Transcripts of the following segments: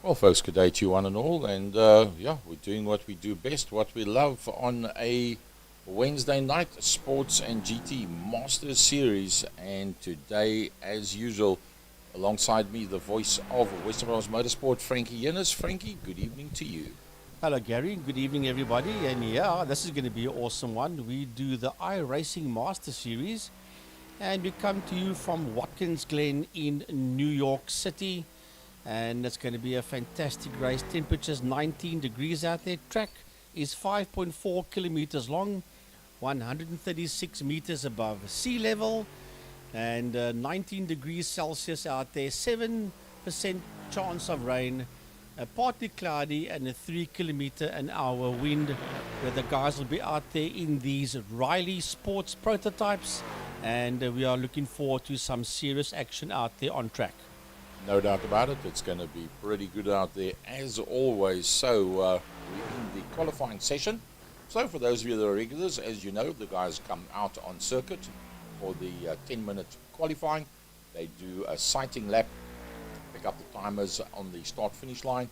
Well, folks, good day to you one and all. And we're doing what we do best, what we love on a Wednesday night, Sports and GT Masters Series. And today, as usual, alongside me, the voice of Western Province Motorsport, Frankie Yennis. Frankie, good evening to you. Hello, Gary. Good evening, everybody. And yeah, this is going to be an awesome one. We do the iRacing Master Series, and we come to you from Watkins Glen in New York City. And it's going to be a fantastic race. Temperatures 19 degrees out there. Track is 5.4 kilometers long, 136 meters above sea level, and 19 degrees Celsius out there. 7% chance of rain. Partly cloudy and a 3 kilometer an hour wind, where the guys will be out there in these Riley Sports prototypes, and we are looking forward to some serious action out there on track. No doubt about it, it's going to be pretty good out there as always. So we're in the qualifying session. So for those of you that are regulars, as you know, the guys come out on circuit for the 10-minute qualifying. They do a sighting lap, pick up the timers on the start-finish line,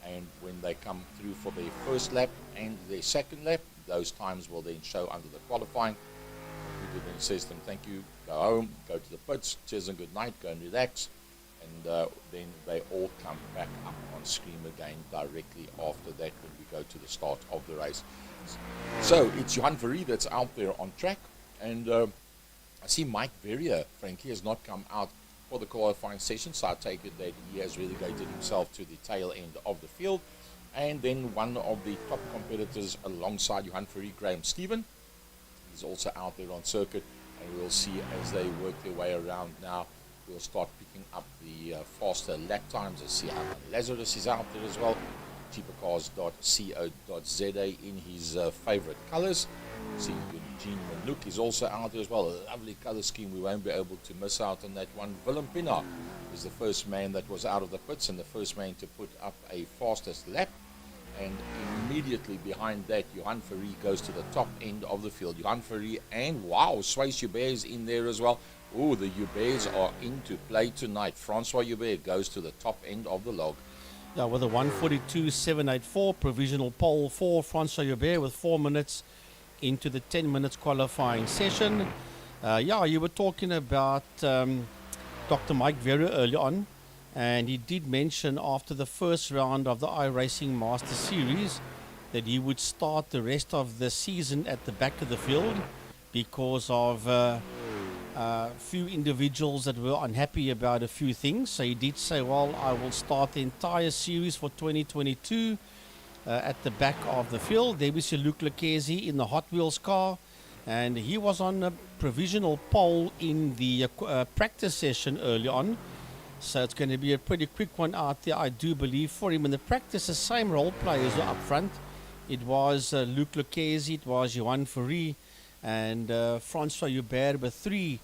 and when they come through for their first lap and their second lap, those times will then show under the qualifying. Who then says to them, thank you, go home, go to the pits, cheers and good night, go and relax, and then they all come back up on screen again directly after that when we go to the start of the race. So it's Johan Verree that's out there on track, and I see Mike Verrier, Frankie, has not come out for the qualifying session, so I take it that he has relegated himself to the tail end of the field. And then one of the top competitors alongside Johan Verree, Graham Stephen, he's also out there on circuit, and we'll see as they work their way around now. We'll start picking up the faster lap times. I see Herman Lazarus is out there as well. cheapercars.co.za in his favorite colors. See Eugene Manouk is also out there as well. A lovely color scheme. We won't be able to miss out on that one. Willem Pinaar is the first man that was out of the pits and the first man to put up a fastest lap. And immediately behind that, Johan Verree goes to the top end of the field. Johan Verree and, wow, Swayze Joubert is in there as well. Oh, the Jouberts are into play tonight. Francois Joubert goes to the top end of the log. Yeah, with a 1:42.784 provisional pole for Francois Joubert with 4 minutes into the 10 minutes qualifying session. You were talking about Dr. Mike Verrier early on, and he did mention after the first round of the iRacing Master Series that he would start the rest of the season at the back of the field because of few individuals that were unhappy about a few things. So he did say, well, I will start the entire series for 2022 at the back of the field. There we see Luke Lucchesi in the Hot Wheels car, and he was on a provisional pole in the practice session early on. So it's going to be a pretty quick one out there, I do believe, for him. In the practice, the same role players were up front. It was Luke Lucchesi, it was Johan Verree, and Francois Joubert were three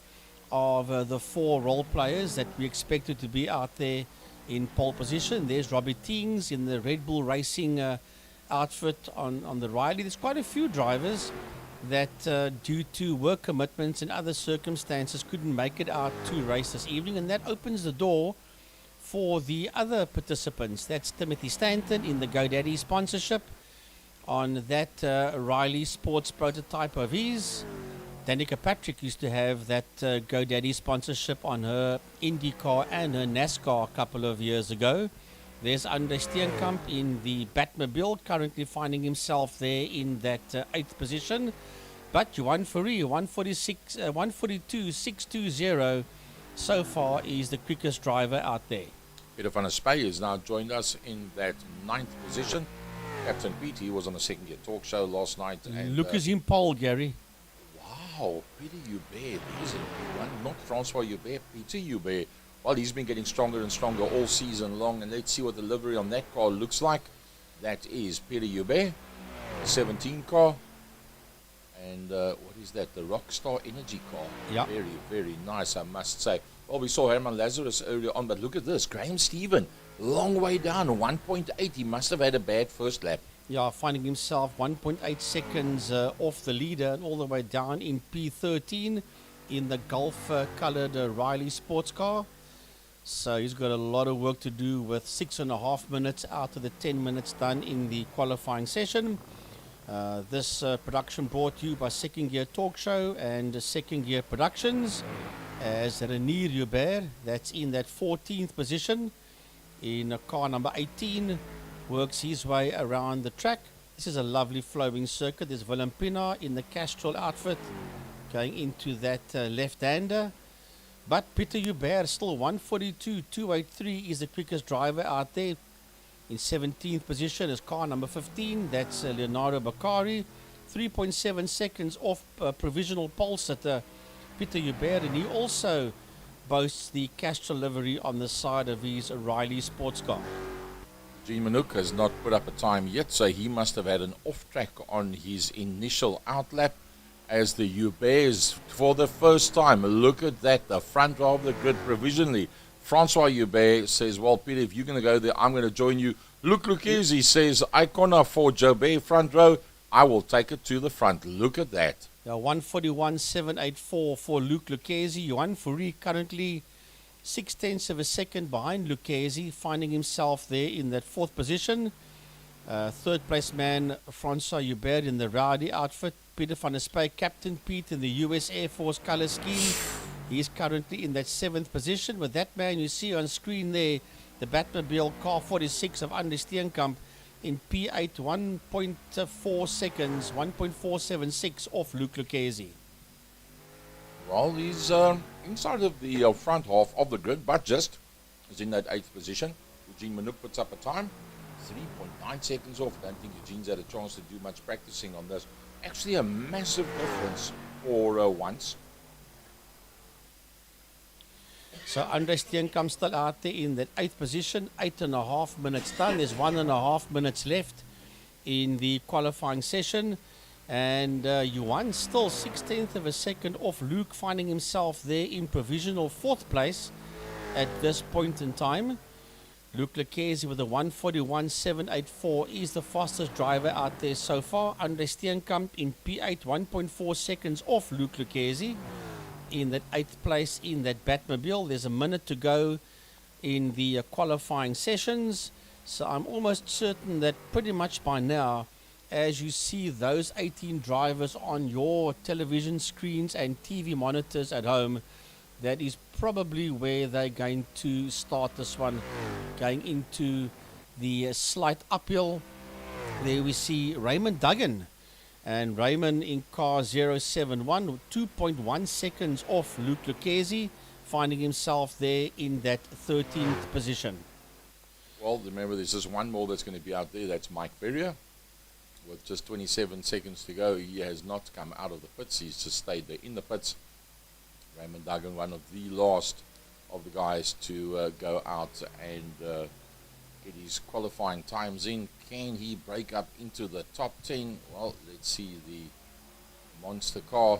of the four role players that we expected to be out there in pole position. There's Robbie Teings in the Red Bull Racing outfit on the Riley. There's quite a few drivers that due to work commitments and other circumstances couldn't make it out to race this evening, and that opens the door for the other participants. That's Timothy Stanton in the GoDaddy sponsorship on that Riley Sports prototype of his. Danica Patrick used to have that GoDaddy sponsorship on her IndyCar and her NASCAR a couple of years ago. There's Andre Steenkamp in the Batmobile, currently finding himself there in that 8th position. But Johan Verree, 142.620 so far is the quickest driver out there. Peter van der Spey has now joined us in that 9th position. Captain Pete, he was on the Second Gear Talk Show last night. And look at him pole, Gary. Wow, Peter Joubert, there's a big one. Not Francois Joubert, Peter Joubert. Well, he's been getting stronger and stronger all season long, and let's see what the livery on that car looks like. That is Peter Joubert, 17 car. And what is that? The Rockstar Energy car. Yeah. Very, very nice, I must say. Well, we saw Herman Lazarus earlier on, but look at this. Graham Stephen, long way down, 1.8. He must have had a bad first lap. Yeah, finding himself 1.8 seconds off the leader and all the way down in P13 in the Gulf-colored Riley sports car. So he's got a lot of work to do with 6.5 minutes out of the 10 minutes done in the qualifying session. This production brought to you by Second Gear Talk Show and Second Gear Productions, as Renier Hubert, that's in that 14th position in car number 18, works his way around the track. This is a lovely flowing circuit. There's Willem Pienaar in the Castrol outfit going into that left-hander. But Peter Hubert still 142.283 is the quickest driver out there. In 17th position is car number 15. That's Leonardo Bakari. 3.7 seconds off provisional pole sitter Peter Hubert. And he also boasts the Castrol livery on the side of his Riley sports car. Gene Manouk has not put up a time yet, so he must have had an off track on his initial outlap. As the Huberts, for the first time, look at that, the front row of the grid provisionally. Francois Hubert says, well, Peter, if you're going to go there, I'm going to join you. Luc Lucchesi says, I can't afford Jobert front row. I will take it to the front. Look at that. 141.784 for Luc Lucchesi. Johan Fourie currently 0.6 of a second behind Lucchesi, finding himself there in that 4th position. Third place man, Francois Hubert in the rowdy outfit. Peter van der Spey, Captain Pete in the US Air Force color scheme. He's currently in that 7th position. With that man you see on screen there, the Batmobile car 46 of Andre Steenkamp in P8, 1.4 seconds, 1.476 off Luc Lucchesi. Well, he's inside of the front half of the grid, but just is in that 8th position. Eugene Manouk puts up a time, 3.9 seconds off. I don't think Eugene's had a chance to do much practicing on this. Actually a massive difference for once. So Andre Steenkamp still out there in that 8th position, 8.5 minutes done. There's 1.5 minutes left in the qualifying session. And Johan still 0.6 of a second off Luke, finding himself there in provisional 4th place at this point in time. Luc Lucchesi with a 141.784 is the fastest driver out there so far. Andre Steenkamp in P8, 1.4 seconds off Luc Lucchesi in that 8th place in that Batmobile. There's a minute to go in the qualifying sessions. So I'm almost certain that pretty much by now, as you see those 18 drivers on your television screens and TV monitors at home, that is probably where they're going to start this one, going into the slight uphill. There we see Raymond Duggan, and Raymond in car 071, 2.1 seconds off Luc Lucchesi, finding himself there in that 13th position. Well, remember there's just one more that's going to be out there. That's Mike Ferrier. With just 27 seconds to go, he has not come out of the pits. He's just stayed there in the pits. Raymond Duggan, one of the last of the guys to go out and get his qualifying times in. Can he break up into the top 10? Well, let's see the monster car.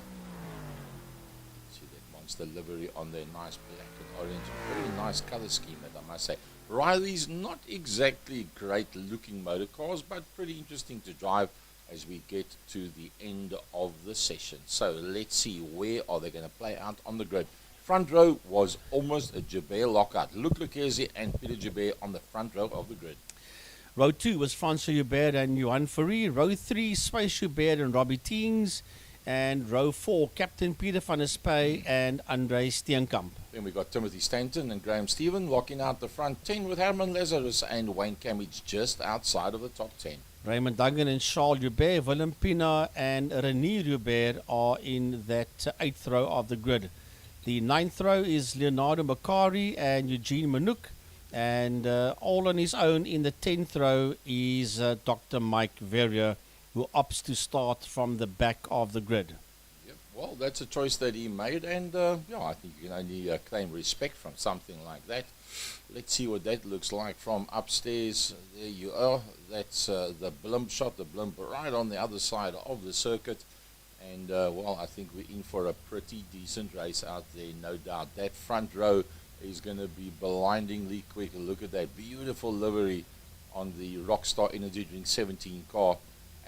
See that monster livery on there, nice black and orange. Very nice color scheme, that I must say. Riley's not exactly great looking motor cars, but pretty interesting to drive as we get to the end of the session. So let's see, where are they going to play out on the grid? Front row was almost a Jobert lockout. Luc Lucchesi and Peter Jobert on the front row of the grid. Row 2 was Francois Hubert and Johan Fourie. Row 3, Space Hubert and Robbie Teens. And row 4, Captain Peter van der Spey and Andre Steenkamp. Then we got Timothy Stanton and Graham Stephen locking out the front 10 with Herman Lazarus and Wayne Camage just outside of the top 10. Raymond Duggan and Charles Hubert, Willem Pienaar and Renier Hubert are in that 8th row of the grid. The 9th row is Leonardo Bakari and Eugene Manouk. And all on his own in the 10th row is Dr. Mike Verrier, who opts to start from the back of the grid. Yep. Well, that's a choice that he made, and yeah, I think you can only claim respect from something like that. Let's see what that looks like from upstairs. There you are. That's the blimp shot, the blimp right on the other side of the circuit. And, well, I think we're in for a pretty decent race out there, no doubt. That front row is going to be blindingly quick. Look at that beautiful livery on the Rockstar Energy Drink 17 car.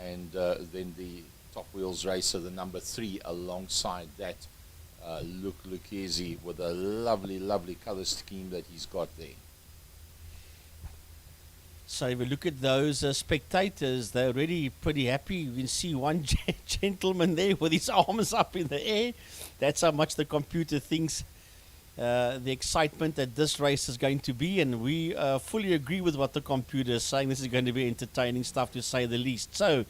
And then the Top Wheels Racer, the number 3, alongside that. Luke Lucchese with a lovely, lovely color scheme that he's got there. So if you look at those spectators, they're already pretty happy. You can see one gentleman there with his arms up in the air. That's how much the computer thinks the excitement that this race is going to be. And we fully agree with what the computer is saying. This is going to be entertaining stuff, to say the least. So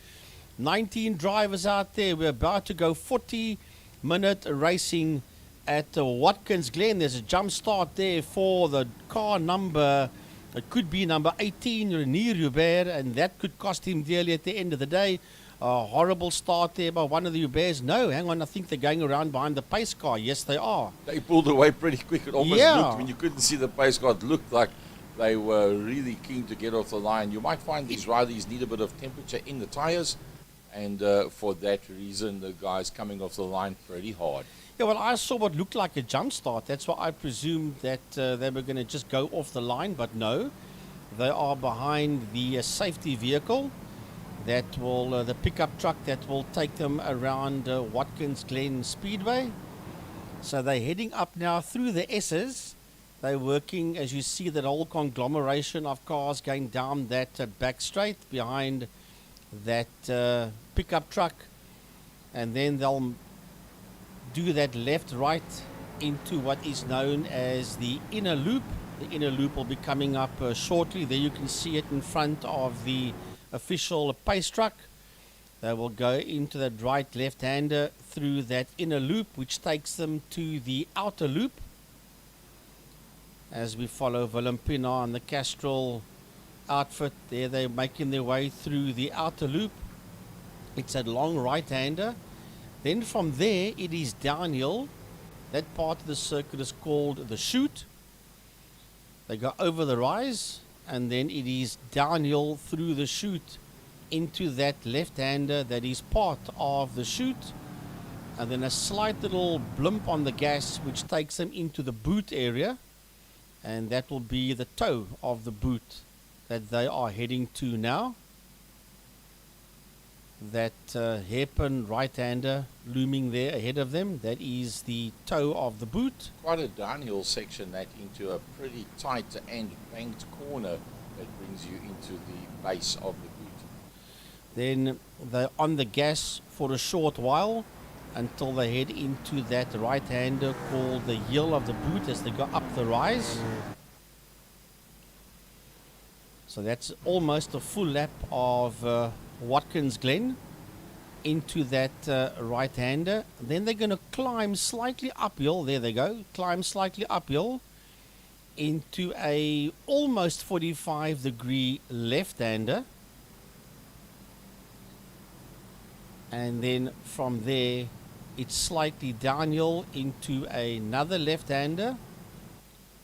19 drivers out there. We're about to go 40-minute racing at Watkins Glen. There's a jump start there for the car number... It could be number 18, Renier Hubert, and that could cost him dearly at the end of the day. A horrible start there by one of the Huberts. No, hang on, I think they're going around behind the pace car. Yes, they are. They pulled away pretty quick. It almost looked, when you couldn't see the pace car, it looked like they were really keen to get off the line. You might find these riders need a bit of temperature in the tires, and for that reason, the guys coming off the line pretty hard. Yeah, well, I saw what looked like a jump start. That's why I presumed that they were going to just go off the line, but no. They are behind the safety vehicle that will, the pickup truck that will take them around Watkins Glen Speedway. So they're heading up now through the S's. They're working, as you see, that whole conglomeration of cars going down that back straight behind that pickup truck. And then they'll do that left-right into what is known as the inner loop. The inner loop will be coming up shortly. There you can see it in front of the official pace truck. They will go into that right left-hander through that inner loop, which takes them to the outer loop. As we follow Willem Pienaar and the Castrol outfit, there they're making their way through the outer loop. It's a long right-hander. Then from there, it is downhill. That part of the circuit is called the chute. They go over the rise, and then it is downhill through the chute into that left-hander that is part of the chute. And then a slight little blimp on the gas, which takes them into the boot area. And that will be the toe of the boot that they are heading to now. That hairpin right-hander looming there ahead of them, that is the toe of the boot. Quite a downhill section, that into a pretty tight and banked corner that brings you into the base of the boot. Then they're on the gas for a short while until they head into that right-hander called the heel of the boot as they go up the rise. So that's almost a full lap of Watkins Glen into that right-hander. Then they're going to climb slightly uphill. There they go. Climb slightly uphill into a almost 45-degree left-hander. And then from there, it's slightly downhill into another left-hander,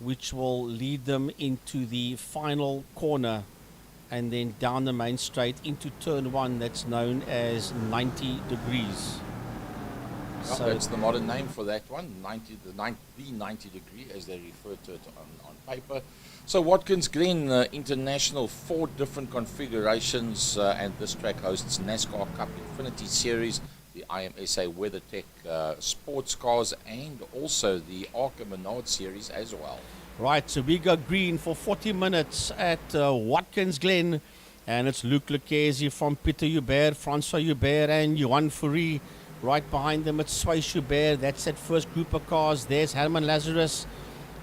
which will lead them into the final corner and then down the main straight into turn one that's known as 90 degrees. Well, so that's the modern name for that one, the 90 degree as they refer to it on paper. So Watkins Glen International, 4 different configurations, and this track hosts NASCAR Cup Infinity Series, the IMSA WeatherTech sports cars, and also the ARCA Menard Series as well. Right, so we go green for 40 minutes at Watkins Glen, and it's Luke Lucchese from Pieter Hubert, Francois Hubert, and Johan Fourie. Right behind them, it's Swayze Hubert. That's that first group of cars. There's Herman Lazarus,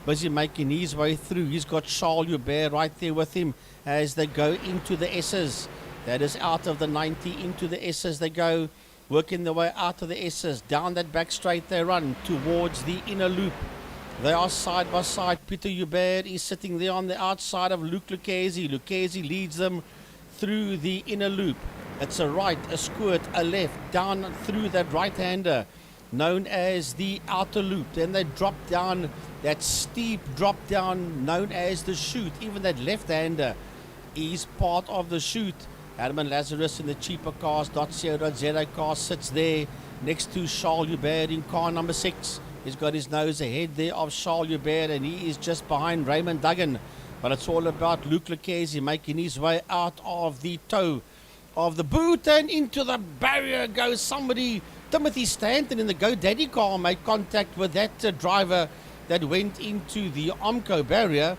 busy making his way through. He's got Charles Hubert right there with him as they go into the S's. That is out of the 90 into the S's. They go, working their way out of the S's. Down that back straight they run towards the inner loop. They are side by side. Pieter Hubert is sitting there on the outside of Luke Lucchese. Lucchese leads them through the inner loop. It's a right, a squirt, a left, down through that right-hander known as the outer loop. Then they drop down that steep drop down known as the chute. Even that left-hander is part of the chute. Herman Lazarus in the cheaper cars, .co.za car sits there next to Charles Hubert in car number 6. He's got his nose ahead there of Charles Hubert, and he is just behind Raymond Duggan. But it's all about Luke Lucchese making his way out of the toe of the boot, and into the barrier goes somebody Timothy Stanton in the GoDaddy car made contact with that driver that went into the Armco barrier.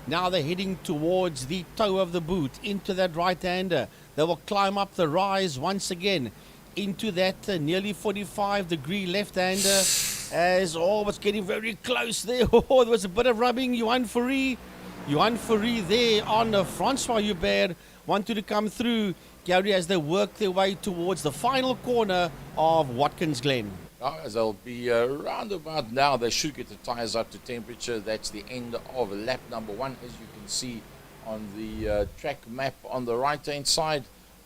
Now they're heading towards the toe of the boot, into that right-hander. They will climb up the rise once again into that nearly 45-degree left-hander. As it's getting very close there. There was a bit of rubbing. Johan Fourie there on Francois Joubert wanted to come through, Gary, as they work their way towards the final corner of Watkins Glen. As they'll be round about now, they should get the tyres up to temperature. That's the end of lap number 1, as you can see on the track map on the right-hand side.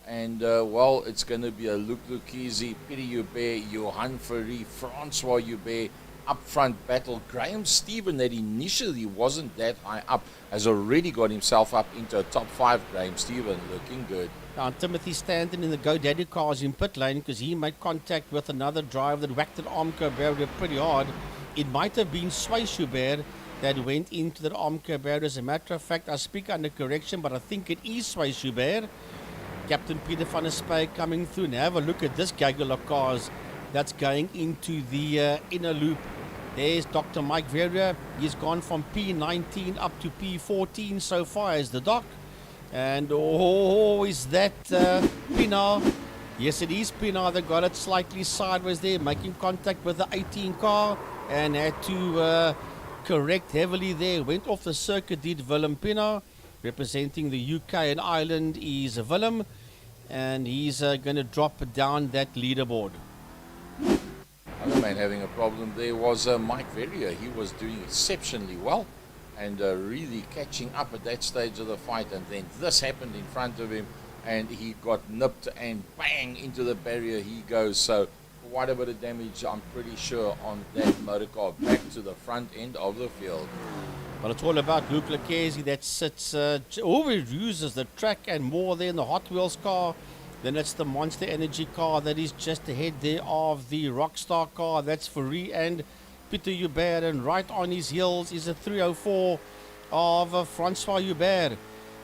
And, well, it's going to be a Luc Lucchese, Pieter Joubert, Johan Fourie, Francois Joubert up front battle. Graham Stephen, that initially wasn't that high up, has already got himself up into a top 5. Graham Stephen looking good. Now, Timothy Stanton in the GoDaddy cars in pit lane because he made contact with another driver that whacked an Armco barrier pretty hard. It might have been Sway Joubert that went into that Armco barrier. As a matter of fact, I speak under correction, but I think it is Sway Joubert. Captain Peter van der Spy coming through. Now have a look at this gaggle of cars that's going into the inner loop. There's Dr. Mike Verrier. He's gone from P19 up to P14 so far as the doc. And is that Pinar? Yes, it is Pinar. They got it slightly sideways there, making contact with the 18 car and had to correct heavily there. Went off the circuit, did Willem Pinar. Representing the UK and Ireland is Willem, and he's going to drop down that leaderboard. Other man having a problem there was Mike Verrier. He was doing exceptionally well and really catching up at that stage of the fight, and then this happened in front of him and he got nipped and bang into the barrier he goes. So quite a bit of damage, I'm pretty sure, on that motor car back to the front end of the field. Well, it's all about Luc Lucchese that sits, always uses the track and more there in the Hot Wheels car. Then it's the Monster Energy car that is just ahead there of the Rockstar car. That's Fourie and Pieter Joubert, and right on his heels is a 304 of Francois Joubert.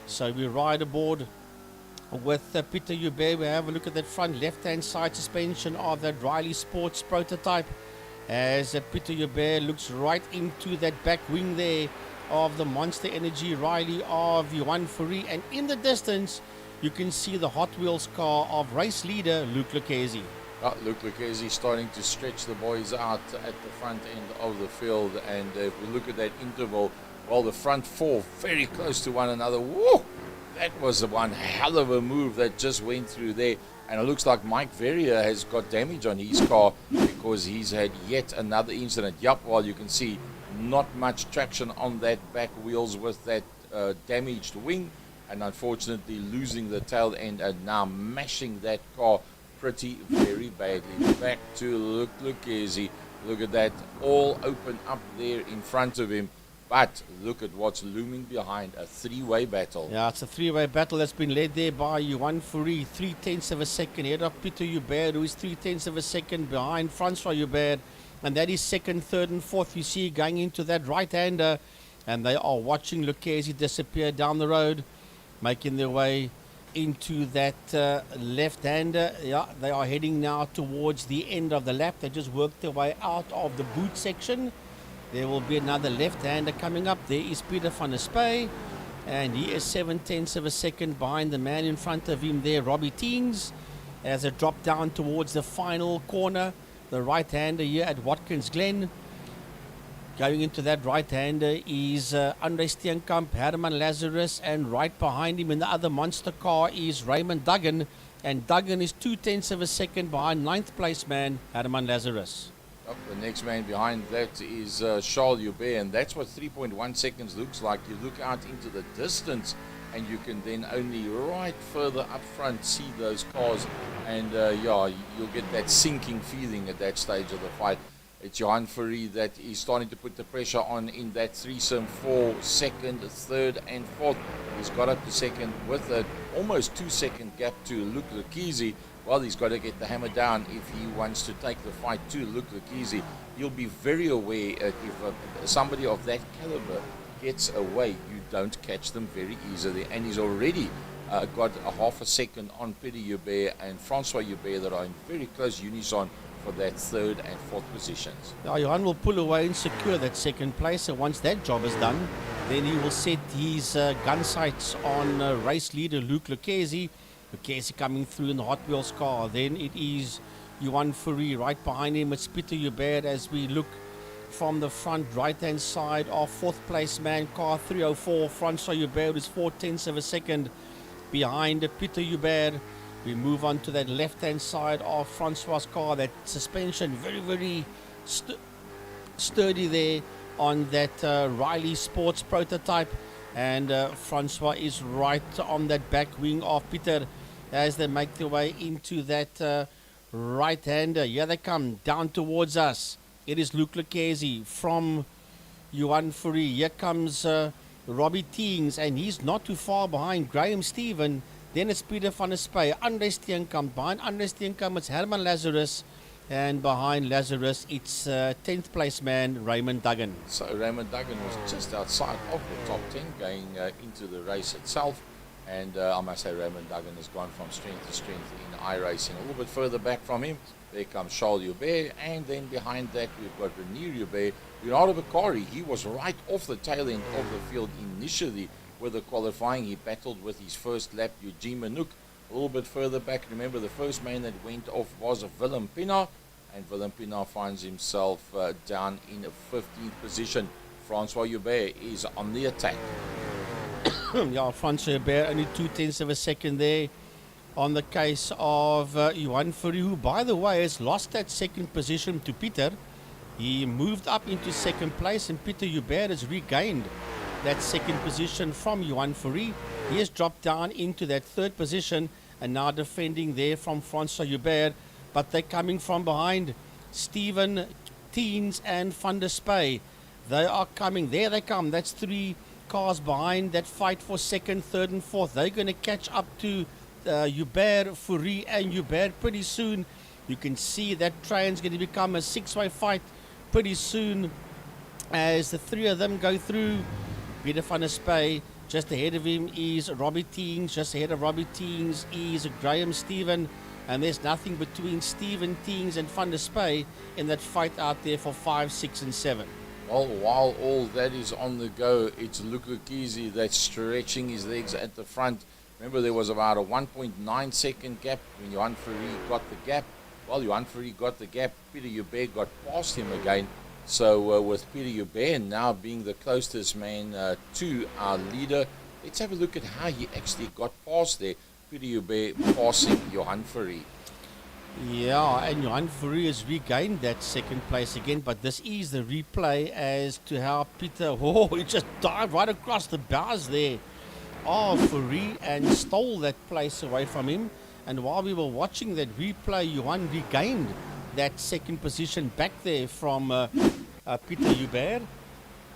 So we ride aboard with Pieter Joubert. We have a look at that front left-hand side suspension of that Riley Sports prototype as Pieter Joubert looks right into that back wing there of the Monster Energy Riley of Johan Fourie, and in the distance you can see the Hot Wheels car of race leader Luc Lucchese. Luc Lucchese starting to stretch the boys out at the front end of the field, and if we look at that interval, well, the front 4 very close to one another. Woo! That was one hell of a move that just went through there, and it looks like Mike Verrier has got damage on his car because he's had yet another incident. Yup, well, you can see not much traction on that back wheels with that damaged wing, and unfortunately losing the tail end and now mashing that car pretty very badly. Back to Luc Lucchese. Look at that, all open up there in front of him. But look at what's looming behind, a 3-way battle. Yeah, it's a 3-way battle that's been led there by Johan Fourie, 3/10 of a second ahead of Pieter Joubert, who is 3/10 of a second behind Francois Joubert. And that is second, third, and fourth. You see going into that right-hander, and they are watching Lucchese disappear down the road, making their way into that left-hander. Yeah, they are heading now towards the end of the lap. They just worked their way out of the boot section. There will be another left-hander coming up. There is Peter van der Spy, and he is 7/10 of a second behind the man in front of him there, Robbie Teens, as they drop down towards the final corner. The right-hander here at Watkins Glen. Going into that right-hander is Andre Steenkamp, Herman Lazarus, and right behind him in the other monster car is Raymond Duggan, and Duggan is 2/10 of a second behind ninth place man Herman Lazarus. The next man behind that is Charles Joubert, and that's what 3.1 seconds looks like. You look out into the distance and you can then only right further up front see those cars, and yeah, you'll get that sinking feeling at that stage of the fight. It's Johan Fourie that is starting to put the pressure on in that threesome for second, third, and fourth. He's got up to second with an almost 2-second gap to Luc Lucchese. Well, he's got to get the hammer down if he wants to take the fight to Luc Lucchese. He'll be very aware if somebody of that caliber gets away, you don't catch them very easily. And he's already got a half a second on Pieter Joubert and Francois Joubert that are in very close unison for that third and fourth positions. Now, Johan will pull away and secure that second place. And once that job is done, then he will set his gun sights on race leader Luke Lucchesi. Lucchesi coming through in the Hot Wheels car. Then it is Johan Fourie. Right behind him, it's Peter Hubert as we look from the front right-hand side of fourth place man, car 304. Francois Hubert is 4/10 of a second behind Peter Hubert. We move on to that left-hand side of Francois' car. That suspension very, very sturdy there on that Riley Sports prototype. And Francois is right on that back wing of Peter as they make their way into that right-hander. Here they come down towards us. It is Luke Lucchesi from Johan Fourie. Here comes Robbie Teings, and he's not too far behind Graham Stephen. Then it's Peter van der Spey. Andre Steenkamp. Behind Andre Steenkamp, it's Herman Lazarus. And behind Lazarus, it's 10th place man, Raymond Duggan. So Raymond Duggan was just outside of the top 10 going into the race itself. And I must say Raymond Duggan has gone from strength to strength in iRacing. A little bit further back from him, there comes Charles Hubert. And then behind that, we've got Renier Hubert. Leonardo Beccari, he was right off the tail end of the field initially with the qualifying. He battled with his first lap, Eugene Manouk. A little bit further back, remember the first man that went off was Willem Pinaar. And Willem Pinaar finds himself down in a 15th position. Francois Hubert is on the attack. Yeah, Francois Hubert only 2/10 of a second there on the case of Johan Fourie, who, by the way, has lost that second position to Peter. He moved up into second place, and Peter Hubert has regained that second position from Johan Fourie. He has dropped down into that third position and now defending there from Francois Hubert. But they're coming from behind. Stephen, Teens, and Van der Spey. They are coming. There they come. That's 3 cars behind that fight for second, third, and fourth. They're going to catch up to Hubert, Fourie, and Hubert pretty soon. You can see that train's going to become a 6-way fight pretty soon as the 3 of them go through. Peter van der Spey. Just ahead of him is Robbie Teens. Just ahead of Robbie Teens is Graham Stephen. And there's nothing between Stephen Teens and Van der Spey in that fight out there for 5, 6, and 7. Well, while all that is on the go, it's Luke Lucchesi that's stretching his legs at the front. Remember, there was about a 1.9 second gap when Johan Fourie got the gap. Well, Johan Fourie got the gap. Peter Hubert got past him again. So with Peter Hubert now being the closest man to our leader, let's have a look at how he actually got past there. Peter Hubert passing Johan Fourie. Yeah, and Johan Fourie has regained that second place again, but this is the replay as to how Peter, he just dived right across the bars there of Fourie and stole that place away from him. And while we were watching that replay, Johan regained that second position back there from Peter Hubert.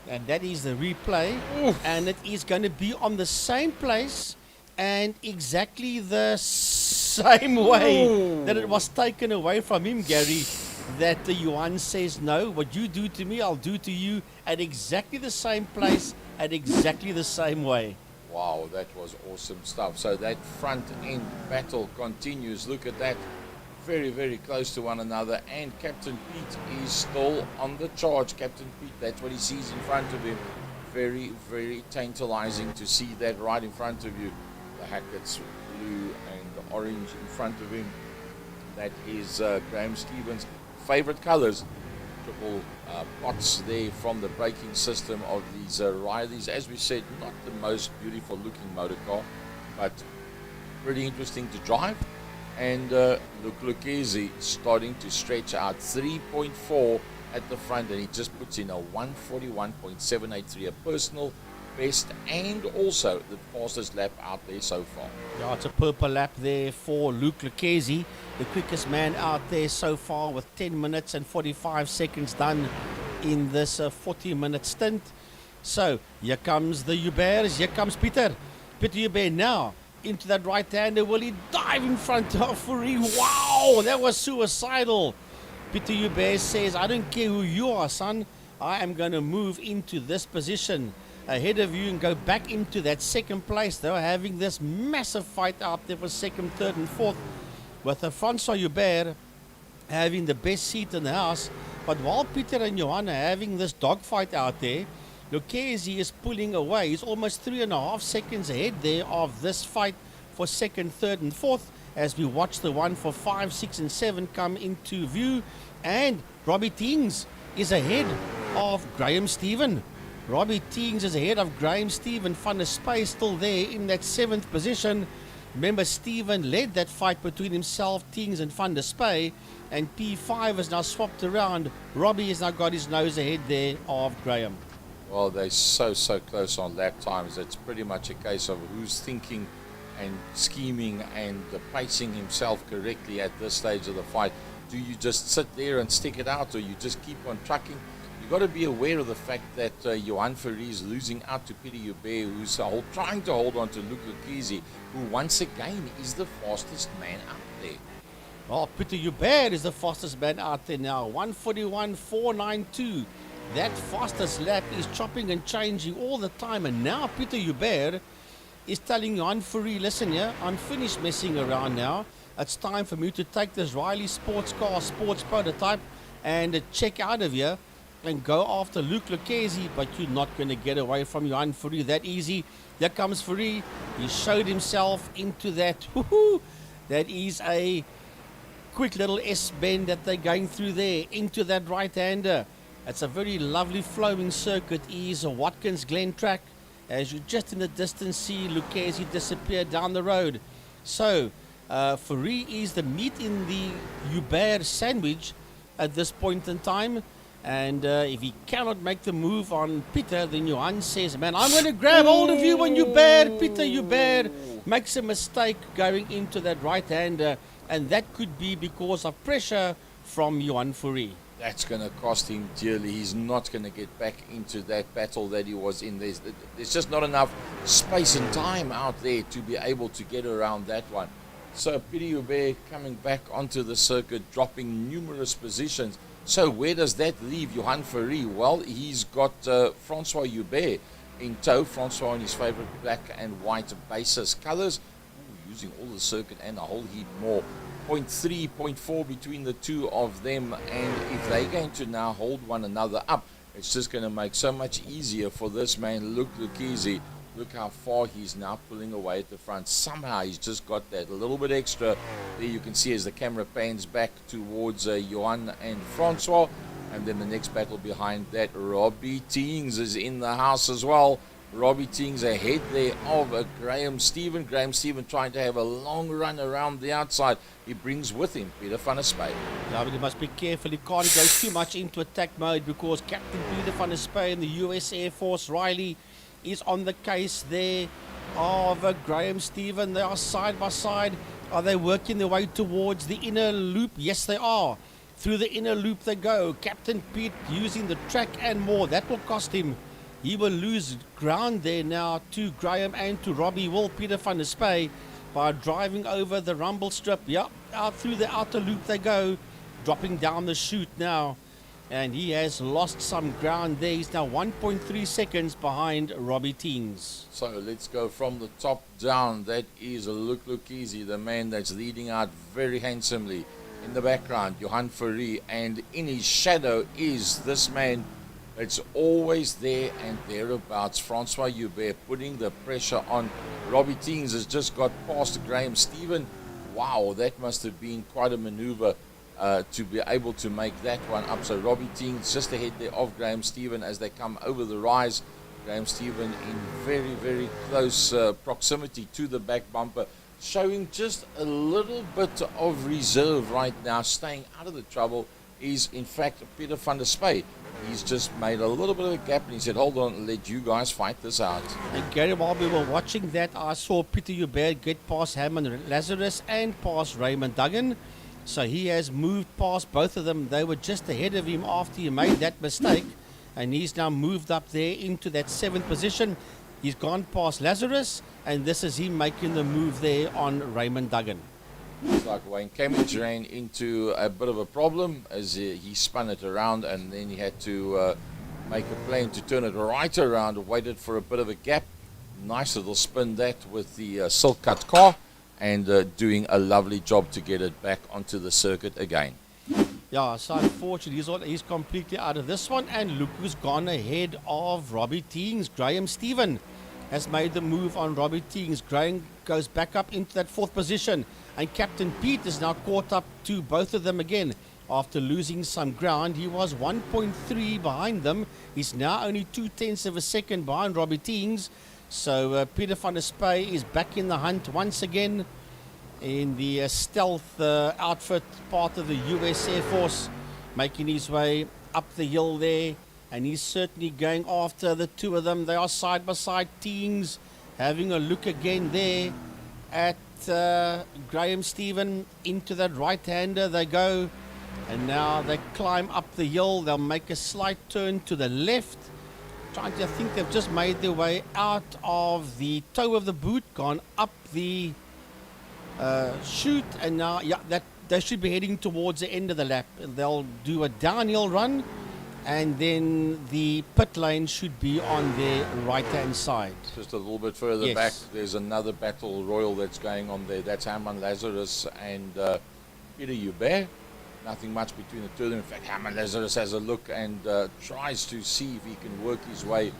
And that is the replay. Oof. And it is going to be on the same place and exactly the same way that it was taken away from him, Gary, that the Johan says, no, what you do to me, I'll do to you at exactly the same place, at exactly the same way. Wow, that was awesome stuff. So that front end battle continues. Look at that. Very, very close to one another. And Captain Pete is still on the charge. Captain Pete, that's what he sees in front of him. Very, very tantalizing to see that right in front of you. The Hackett's blue and the orange in front of him. That is Graham Stevens' favorite colors. Triple pots there from the braking system of these Rileys. As we said, not the most beautiful looking motor car, but pretty interesting to drive. And Luke Lucchesi starting to stretch out 3.4 at the front, and he just puts in a 141.783, a personal best and also the fastest lap out there so far. Yeah, it's a purple lap there for Luke Lucchesi, the quickest man out there so far with 10 minutes and 45 seconds done in this 40-minute stint. So here comes the Huberts, here comes Peter Hubert now into that right-hander. Will he dive in front of Fourie? Wow, that was suicidal. Peter Hubert says, I don't care who you are, son. I am going to move into this position ahead of you and go back into that second place. They were having this massive fight out there for second, third, and fourth with Francois Hubert having the best seat in the house. But while Peter and Johan are having this dogfight out there, Lucchesi is pulling away. He's almost 3.5 seconds ahead there of this fight for second, third, and fourth as we watch the one for 5, 6, and 7 come into view. And Robbie Teings is ahead of Graham Stephen. Robbie Teings is ahead of Graham Stephen. Van der Spy still there in that 7th position. Remember, Stephen led that fight between himself, Teings, and Van der Spy. And P5 has now swapped around. Robbie has now got his nose ahead there of Graham. Well, they're so close on lap times. It's pretty much a case of who's thinking and scheming and pacing himself correctly at this stage of the fight. Do you just sit there and stick it out, or you just keep on trucking? You've got to be aware of the fact that Johan Fourie is losing out to Peter Joubert, who's trying to hold on to Luke Lucchesi, who once again is the fastest man out there. Well, Peter Joubert is the fastest man out there now, 1:41.492. That fastest lap is chopping and changing all the time, and now Peter Joubert is telling Johan Fourie, listen here, I'm finished messing around now. It's time for me to take this Riley sports car, sports prototype, and check out of here and go after Luke Lucchesi, but you're not going to get away from Johan Fourie that easy. There comes Fourie. He showed himself into that. That is a quick little S-bend that they're going through there into that right-hander. It's a very lovely flowing circuit. It is a Watkins Glen track. As you just in the distance see Lucchesi disappear down the road. So, Fourie is the meat in the Joubert sandwich at this point in time. And if he cannot make the move on Peter, then Johan says, man, I'm going to grab hold of you on Joubert. Peter Joubert makes a mistake going into that right-hander. And that could be because of pressure from Johan Fourie. That's going to cost him dearly. He's not going to get back into that battle that he was in. There's just not enough space and time out there to be able to get around that one. So Peter Joubert coming back onto the circuit, dropping numerous positions. So where does that leave Johan Fourie? Well, he's got Francois Joubert in tow. Francois in his favorite black and white basis colors. Using all the circuit and a whole heap more. 0.3, 0.4 between the two of them, and if they're going to now hold one another up, it's just going to make so much easier for this man, Luke Lucchesi. Look how far he's now pulling away at the front. Somehow he's just got that little bit extra. There you can see as the camera pans back towards Johan and Francois, and then the next battle behind that, Robbie Teings is in the house as well. Robbie Teings ahead there of Graham Stephen. Graham Stephen trying to have a long run around the outside. He brings with him Peter van der Spy. Yeah, but he must be careful. He can't go too much into attack mode because Captain Peter van der Spy in the US Air Force, Riley, is on the case there of Graham Stephen. They are side by side. Are they working their way towards the inner loop? Yes, they are. Through the inner loop they go. Captain Pete using the track and more. That will cost him. He will lose ground there now to Graham and to Robbie. Will Peter van der Spy by driving over the rumble strip. Yep, out through the outer loop they go, dropping down the chute now. And he has lost some ground there. He's now 1.3 seconds behind Robbie Teings. So let's go from the top down. That is Luke Lucchesi, the man that's leading out very handsomely. In the background, Johan Fourie, and in his shadow is this man. It's always there and thereabouts. Francois Joubert putting the pressure on. Robbie Teings has just got past Graham Stephen. Wow, that must have been quite a maneuver to be able to make that one up. So Robbie Teings just ahead there of Graham Stephen as they come over the rise. Graham Stephen in very close proximity to the back bumper, showing just a little bit of reserve right now. Staying out of the trouble is in fact Peter van der Spy. He's just made a little bit of a gap and he said, hold on, let you guys fight this out. And Gary, while we were watching that, I saw Peter Joubert get past Herman Lazarus and past Raymond Duggan. So he has moved past both of them. They were just ahead of him after he made that mistake. And he's now moved up there into that 7th position. He's gone past Lazarus, and this is him making the move there on Raymond Duggan. Looks like Wayne Camage ran into a bit of a problem as he spun it around, and then he had to make a plan to turn it right around, waited for a bit of a gap. Nice little spin that with the silk cut car, and doing a lovely job to get it back onto the circuit again. Yeah, so unfortunately, he's completely out of this one. And look who's gone ahead of Robbie Teings. Graham Stephen has made the move on Robbie Teings. Graham goes back up into that fourth position. And Captain Pete is now caught up to both of them again. After losing some ground, he was 1.3 behind them. He's now only 0.2 of a second behind Robbie Teings. So Peter van der Spy is back in the hunt once again in the stealth outfit, part of the US Air Force, making his way up the hill there. And he's certainly going after the two of them. They are side by side. Teams having a look again there at Graham Stephen. Into that right-hander they go. And now they climb up the hill. They'll make a slight turn to the left. I think they've just made their way out of the toe of the boot, gone up the chute, and now they should be heading towards the end of the lap. They'll do a downhill run, and then the pit lane should be on their right-hand side. Just a little bit further back, there's another battle royal that's going on there. That's Herman Lazarus and Peter Hubert. Nothing much between the two of them. In fact, Herman Lazarus has a look and tries to see if he can work his way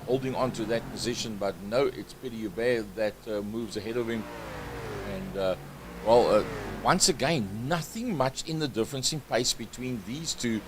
holding on to that position, but no, it's Peter Hubert that moves ahead of him. And once again, nothing much in the difference in pace between these two,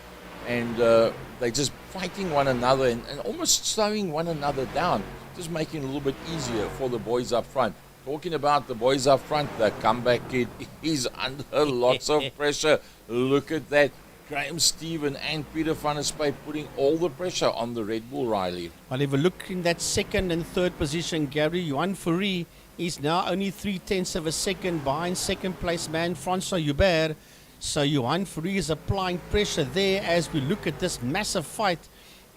and they're just fighting one another and almost slowing one another down, just making it a little bit easier for the boys up front. Talking about the boys up front, the comeback kid is under lots of pressure. Look at that. Graham Stephen and Peter van der Spy putting all the pressure on the Red Bull, Riley. Well, if we look in that second and third position, Gary, Johan Fourie is now only 0.3 of a second behind second place man Francois Hubert. So Johan Fourie is applying pressure there as we look at this massive fight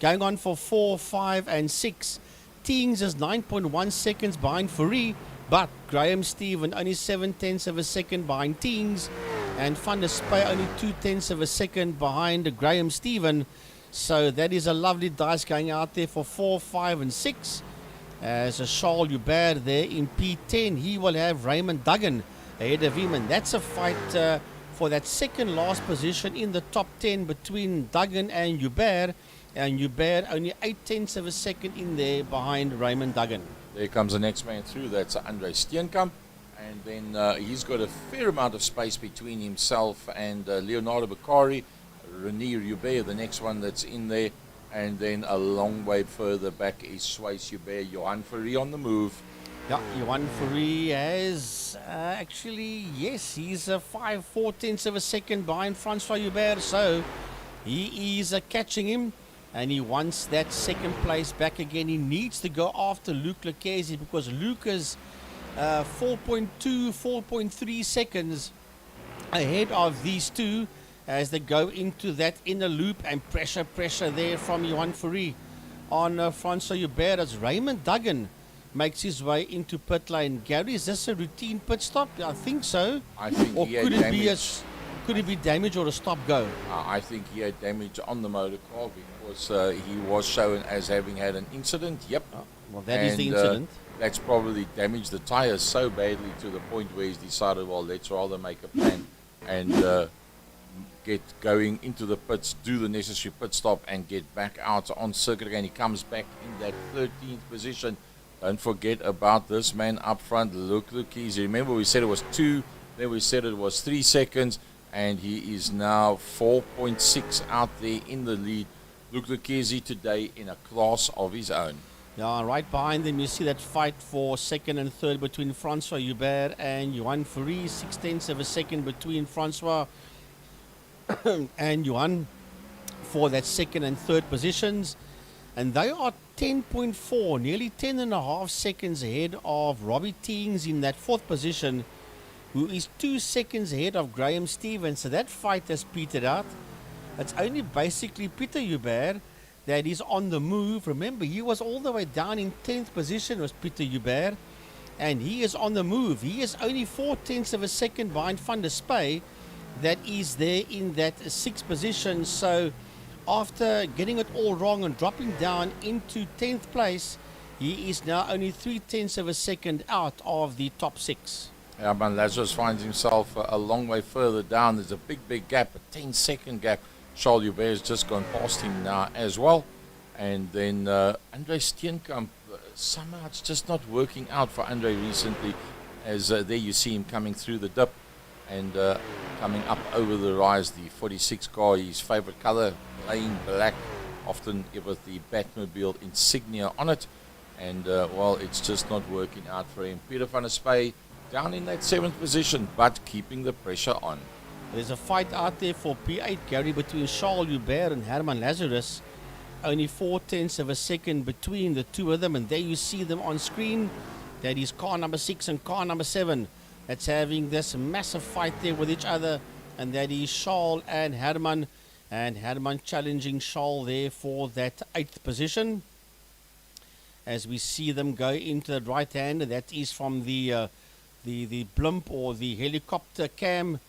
going on for 4, 5 and 6. Teings is 9.1 seconds behind Fourie, but Graham Stephen only 0.7 of a second behind Teings, and Van der Spy only 0.2 of a second behind Graham Stephen. So that is a lovely dice going out there for 4, 5 and 6. As a Charles Hubert there in P10, he will have Raymond Duggan ahead of him, and that's a fight for that second last position in the top 10 between Duggan and Hubert only 0.8 of a second in there behind Raymond Duggan. There comes the next man through, that's Andre Steenkamp, and then he's got a fair amount of space between himself and Leonardo Beccari. Renier Hubert, the next one that's in there. And then a long way further back is Suisse Hubert. Johan Fourie on the move. Yeah, Johan Fourie has he's 5/4 of a second behind Francois Hubert. So he is catching him, and he wants that second place back again. He needs to go after Luc Lucchesi because Luc is 4.2, 4.3 seconds ahead of these two, as they go into that inner loop, and pressure there from Johan Fourie on Francois Hubert as Raymond Duggan makes his way into pit lane. Gary, is this a routine pit stop? I think so. I think or he had damage. Could it be damage or a stop go? I think he had damage on the motor car because he was shown as having had an incident. Yep. Well, that is the incident. That's probably damaged the tires so badly to the point where he's decided, well, let's rather make a plan and get going into the pits, do the necessary pit stop, and get back out on circuit again. He comes back in that 13th position. Don't forget about this man up front, Luc Lucchesi. Remember, we said it was 2, then we said it was 3 seconds, and he is now 4.6 out there in the lead. Luc Lucchesi today in a class of his own. Yeah, right behind them you see that fight for second and third between Francois Hubert and Johan Fourie. 0.6 of a second between Francois and Johan for that second and third positions, and they are 10.4, nearly 10.5 seconds ahead of Robbie Teings in that fourth position, who is 2 seconds ahead of Graham Stevens. So that fight has petered out. It's only basically Peter Hubert that is on the move. Remember, he was all the way down in 10th position, was Peter Hubert, and he is on the move. He is only 0.4 of a second behind Van der Spy, that is there in that 6th position. So after getting it all wrong and dropping down into 10th place, he is now only 0.3 of a second out of the top 6. Herman Lazarus finds himself a long way further down. There's a big gap, a 10-second gap. Charles Hubert has just gone past him now as well. And then Andre Steenkamp, somehow it's just not working out for Andre recently. As there you see him coming through the dip and coming up over the rise. The 46 car, his favorite color, plain black, often with the Batmobile insignia on it. And well, it's just not working out for him. Peter van der Spy down in that 7th position, but keeping the pressure on. There's a fight out there for P8, Gary, between Charles Hubert and Herman Lazarus. Only 0.4 of a second between the two of them, and there you see them on screen. That is car number 6 and car number 7 that's having this massive fight there with each other, and that is Charles and Herman challenging Charles there for that 8th position. As we see them go into the right hand, that is from the blimp or the helicopter cam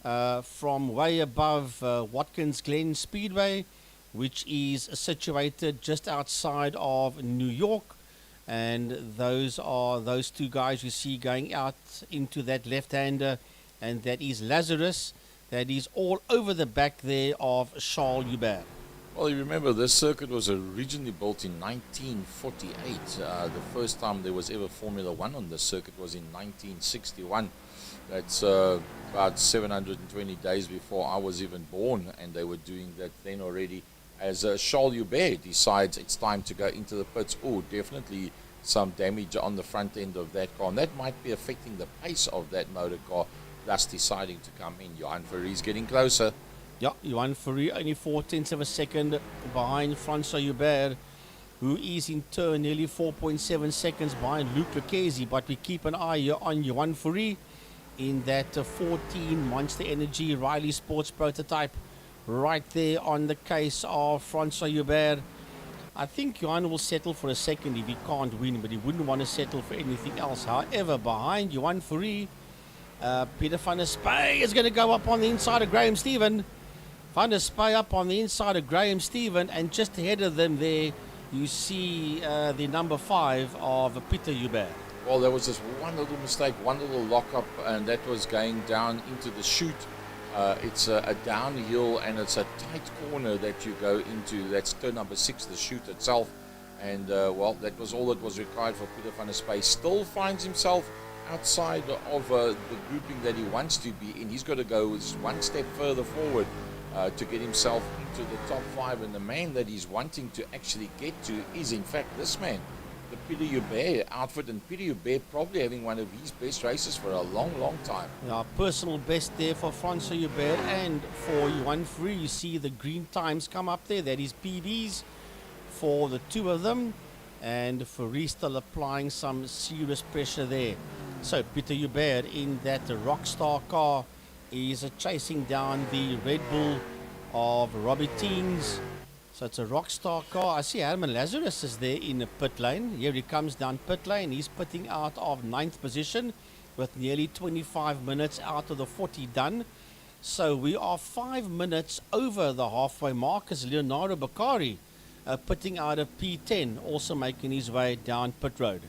from way above Watkins Glen Speedway, which is situated just outside of New York. And those are those two guys you see going out into that left-hander, and that is Lazarus. That is all over the back there of Charles Hubert. Well, you remember this circuit was originally built in 1948. The first time there was ever Formula One on this circuit was in 1961. That's about 720 days before I was even born, and they were doing that then already. As Charles Hubert decides it's time to go into the pits, definitely some damage on the front end of that car, and that might be affecting the pace of that motor car, thus deciding to come in. Johan Verrees getting closer. Yeah, Johan Verrees only 0.4 of a second behind Francois Hubert, who is in turn nearly 4.7 seconds behind Luc Lucchesi, but we keep an eye here on Johan Verrees in that 14 Monster Energy Riley Sports prototype. Right there on the case of Francois Hubert. I think Johan will settle for a second if he can't win, but he wouldn't want to settle for anything else. However, behind Johan Verrees, Peter van der Spy is going to go up on the inside of Graham Stephen. Van der Spy up on the inside of Graham Stephen, and just ahead of them there, you see the number 5 of Peter Hubert. Well, there was just one little mistake, one little lock-up, and that was going down into the chute. It's a downhill, and it's a tight corner that you go into. That's turn number 6, the chute itself. And, well, that was all that was required for Peter van der Spy. Still finds himself outside of the grouping that he wants to be in. He's got to go one step further forward to get himself into the top 5. And the man that he's wanting to actually get to is, in fact, this man, the Peter Hubert outfit. And Peter Hubert probably having one of his best races for a long time. Yeah, personal best there for Francois Hubert and for Johan Verrees. You see the green times come up there. That is PBs for the two of them. And Verrees still applying some serious pressure there. So Peter Hubert in that Rockstar car is chasing down the Red Bull of Robbie Teens. So it's a Rockstar car. I see Herman Lazarus is there in the pit lane. Here he comes down pit lane. He's pitting out of 9th position with nearly 25 minutes out of the 40 done. So we are 5 minutes over the halfway mark as Leonardo Beccari pitting out of P10, also making his way down pit road.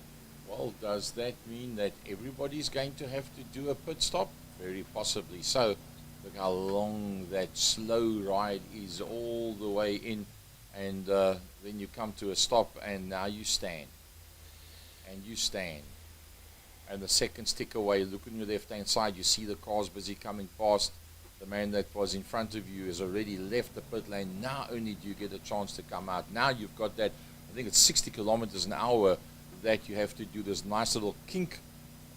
Well, does that mean that everybody's going to have to do a pit stop? Very possibly so. Look how long that slow ride is all the way in, and then you come to a stop, and now you stand. And you stand. And the seconds tick away. Look on your left-hand side, you see the cars busy coming past. The man that was in front of you has already left the pit lane. Now only do you get a chance to come out. Now you've got that, I think it's 60 kilometers an hour that you have to do this nice little kink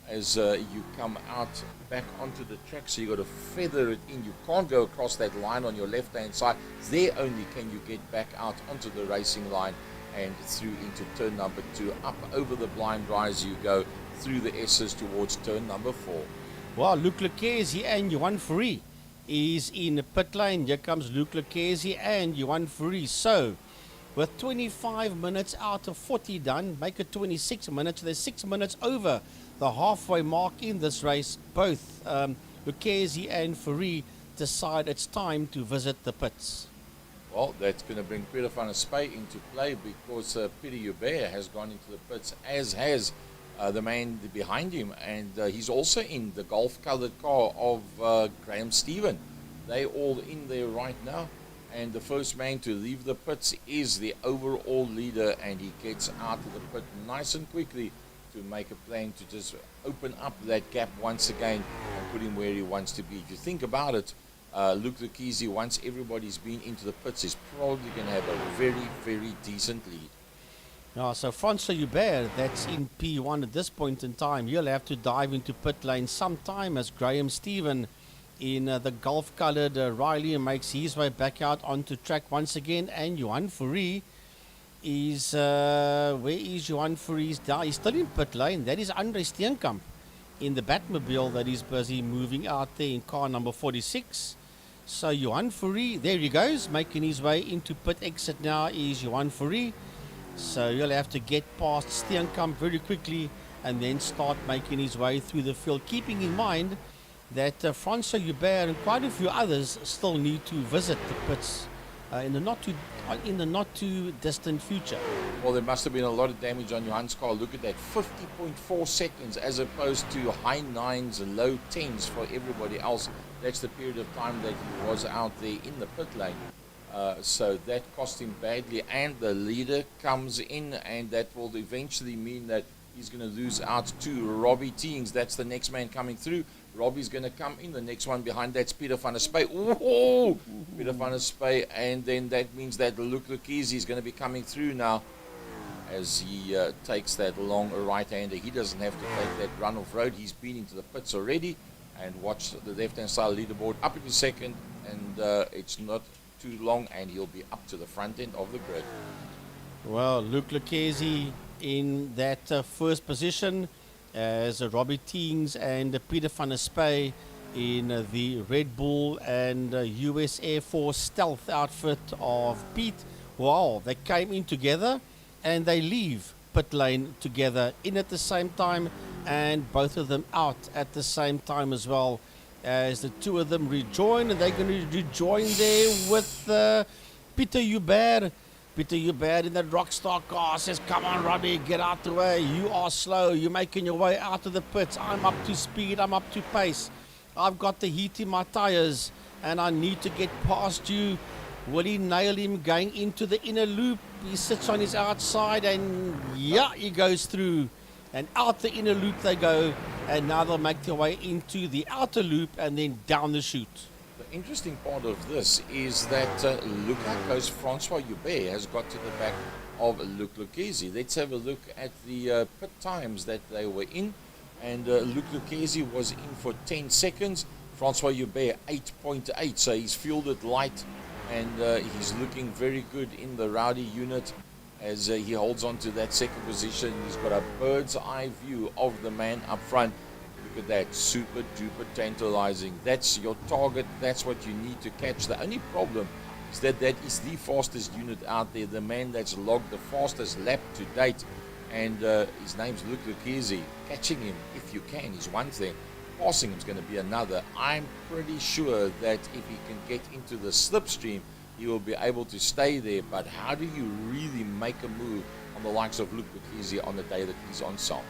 as you come out back onto the track. So you got to feather it in. You can't go across that line on your left-hand side. There only can you get back out onto the racing line and through into turn number 2. Up over the blind rise you go through the S's towards turn number 4. Well, Luc Lucchesi and Johan Verrees is in the pit lane. Here comes Luc Lucchesi and Johan Verrees. So with 25 minutes out of 40 done, make it 26 minutes. They're 6 minutes over the halfway mark in this race. Both Lucchesi and Verrees decide it's time to visit the pits. Well, that's going to bring Peter van der Spy into play because Peter Hubert has gone into the pits, as has the man behind him, and he's also in the golf-colored car of Graham Stephen. They all in there right now, and the first man to leave the pits is the overall leader, and he gets out of the pit nice and quickly to make a plan to just open up that gap once again and put him where he wants to be. If you think about it, Luke Lucchese, once everybody's been into the pits, is probably going to have a very, very decent lead. Yeah, so Francois Hubert, that's in P1 at this point in time, he'll have to dive into pit lane sometime as Graham Stephen in the golf-coloured Riley makes his way back out onto track once again, and Johan Fourie is, where is Johan Fourie? He's still in pit lane. That is Andre Steenkamp in the Batmobile that is busy moving out there in car number 46. So Johan Fourie, there he goes, making his way into pit exit now is Johan Fourie. So he'll have to get past Steenkamp very quickly and then start making his way through the field, keeping in mind that Francois Hubert and quite a few others still need to visit the pits in the not too distant future. Well, there must have been a lot of damage on Johan's car. Look at that, 50.4 seconds as opposed to high 9s and low 10s for everybody else. That's the period of time that he was out there in the pit lane. So that cost him badly, and the leader comes in, and that will eventually mean that he's going to lose out to Robbie Teings. That's the next man coming through. Robbie's going to come in. The next one behind, that's Peter van der Spy. Oh, Peter van der Spy, and then that means that Luke Lucchese is going to be coming through now as he takes that long right-hander. He doesn't have to take that run off road. He's been into the pits already, and watch the left-hand side leaderboard up into second, and it's not too long, and he'll be up to the front end of the grid. Well, Luke Lucchese in that first position as Robbie Teings and Peter van der Spy in the Red Bull and US Air Force stealth outfit of Pete. Wow, they came in together and they leave pit lane together in at the same time, and both of them out at the same time as well, as the two of them rejoin, and they're going to rejoin there with Peter Hubert. Peter Hubert in that Rockstar car says, come on, Robbie, get out the way. You are slow. You're making your way out of the pits. I'm up to speed. I'm up to pace. I've got the heat in my tires, and I need to get past you. Will he nail him going into the inner loop? He sits on his outside, and yeah, he goes through. And out the inner loop they go, and now they'll make their way into the outer loop and then down the chute. The interesting part of this is that look how close Francois Hubert has got to the back of Luke Lucchese. Let's have a look at the pit times that they were in. And Luke Lucchese was in for 10 seconds. Francois Hubert 8.8, so he's fueled it light, and he's looking very good in the Rowdy unit as he holds on to that second position. He's got a bird's eye view of the man up front. Look at that, super duper tantalizing. That's your target, that's what you need to catch. The only problem is that that is the fastest unit out there, the man that's logged the fastest lap to date, and his name's Luke Lucchese. Catching him, if you can, is one thing. Passing him is going to be another. I'm pretty sure that if he can get into the slipstream, he will be able to stay there. But how do you really make a move on the likes of Luke Lucchese on the day that he's on song?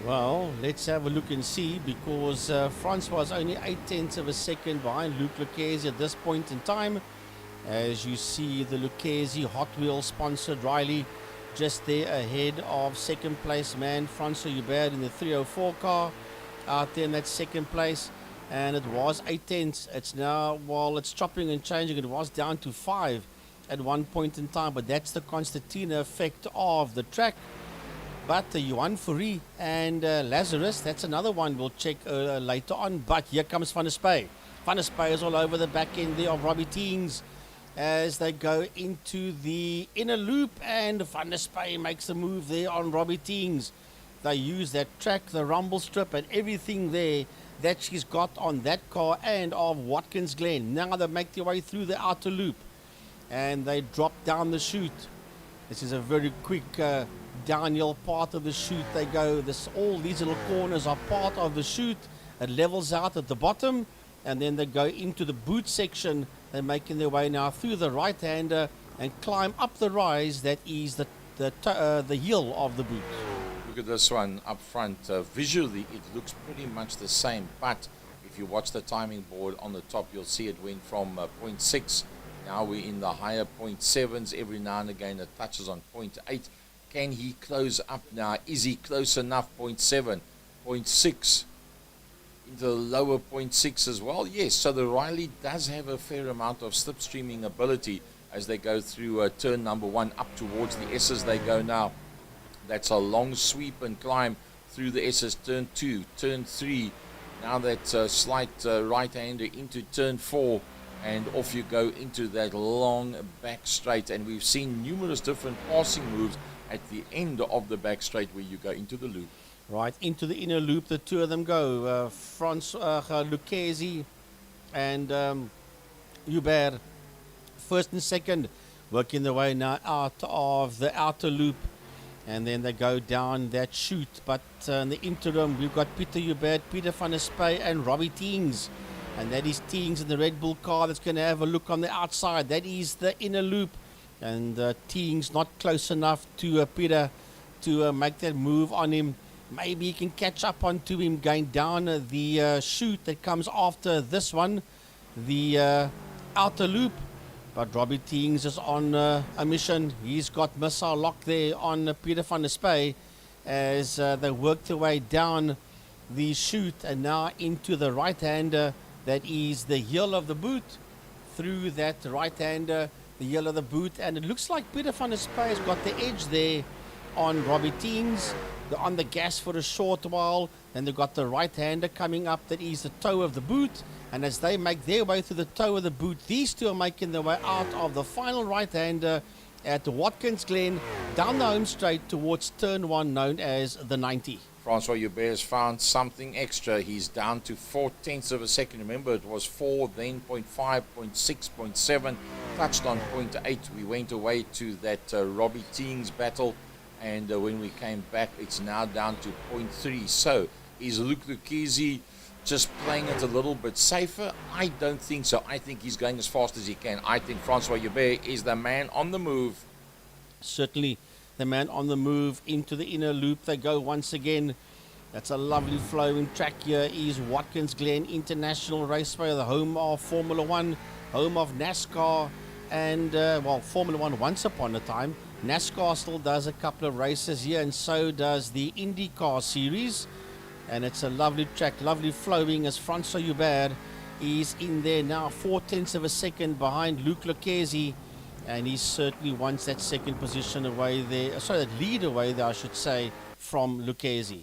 Well, let's have a look and see, because Francois was only 0.8 of a second behind Luke Lucchese at this point in time. As you see the Lucchese Hot Wheels sponsored Riley just there ahead of second place man Francois Hubert in the 304 car out there in that second place. And it was 0.8. It's now, well, it's chopping and changing. It was down to 5 at one point in time, but that's the Constantina effect of the track. But Johan Fourie and Lazarus, that's another one we'll check later on. But here comes Van der Spy. Van der Spy is all over the back end there of Robbie Teings as they go into the inner loop, and Van der Spy makes a move there on Robbie Teings. They use that track, the rumble strip, and everything there that she's got on that car and of Watkins Glen. Now they make their way through the outer loop and they drop down the chute. This is a very quick downhill part of the chute. They go, all these little corners are part of the chute. It levels out at the bottom, and then they go into the boot section. They're making their way now through the right-hander and climb up the rise that is the heel of the boot. Look at this one up front. Visually, it looks pretty much the same, but if you watch the timing board on the top, you'll see it went from 0.6. Now we're in the higher 0.7s. Every now and again, it touches on 0.8. Can he close up now? Is he close enough? 0.7, 0.6, into the lower 0.6 as well? Yes, so the Riley does have a fair amount of slipstreaming ability as they go through turn number 1 up towards the S's they go now. That's a long sweep and climb through the S's. Turn 2, turn 3. Now that slight right-hander into turn 4, and off you go into that long back straight. And we've seen numerous different passing moves at the end of the back straight where you go into the loop. Right into the inner loop, the two of them go. Francois Lucchesi and Hubert, first and second, working their way now out of the outer loop. And then they go down that chute. But in the interim, we've got Peter Hubert, Peter van der Spy, and Robbie Teings. And that is Teings in the Red Bull car that's going to have a look on the outside. That is the inner loop. And Teings not close enough to Peter to make that move on him. Maybe he can catch up onto him going down the chute that comes after this one, the outer loop. But Robbie Teings is on a mission. He's got missile lock there on Peter van der Spy as they work their way down the chute and now into the right-hander. That is the heel of the boot. Through that right-hander, the heel of the boot. And it looks like Peter van der Spy has got the edge there on Robbie Teings. They're on the gas for a short while. Then they've got the right-hander coming up. That is the toe of the boot. And as they make their way through the toe of the boot, these two are making their way out of the final right-hander at Watkins Glen, down the home straight towards turn 1, known as the 90. Francois Hubert has found something extra. He's down to 0.4 of a second. Remember, it was 4, then 0.5, 0.6, 0.7, touched on 0.8. We went away to that Robbie Teings battle, and when we came back, it's now down to 0.3. So, is Luke Lucchesi just playing it a little bit safer? I don't think so. I think he's going as fast as he can. I think Francois Hubert is the man on the move. Certainly the man on the move into the inner loop. They go once again. That's a lovely flowing track here. Is Watkins Glen International Raceway, the home of Formula One, home of NASCAR, and Formula One once upon a time. NASCAR still does a couple of races here, and so does the IndyCar series. And it's a lovely track, lovely flowing as Francois Hubert is in there now, 0.4 of a second behind Luke Lucchesi. And he certainly wants that second position away there, that lead away there, I should say, from Lucchesi.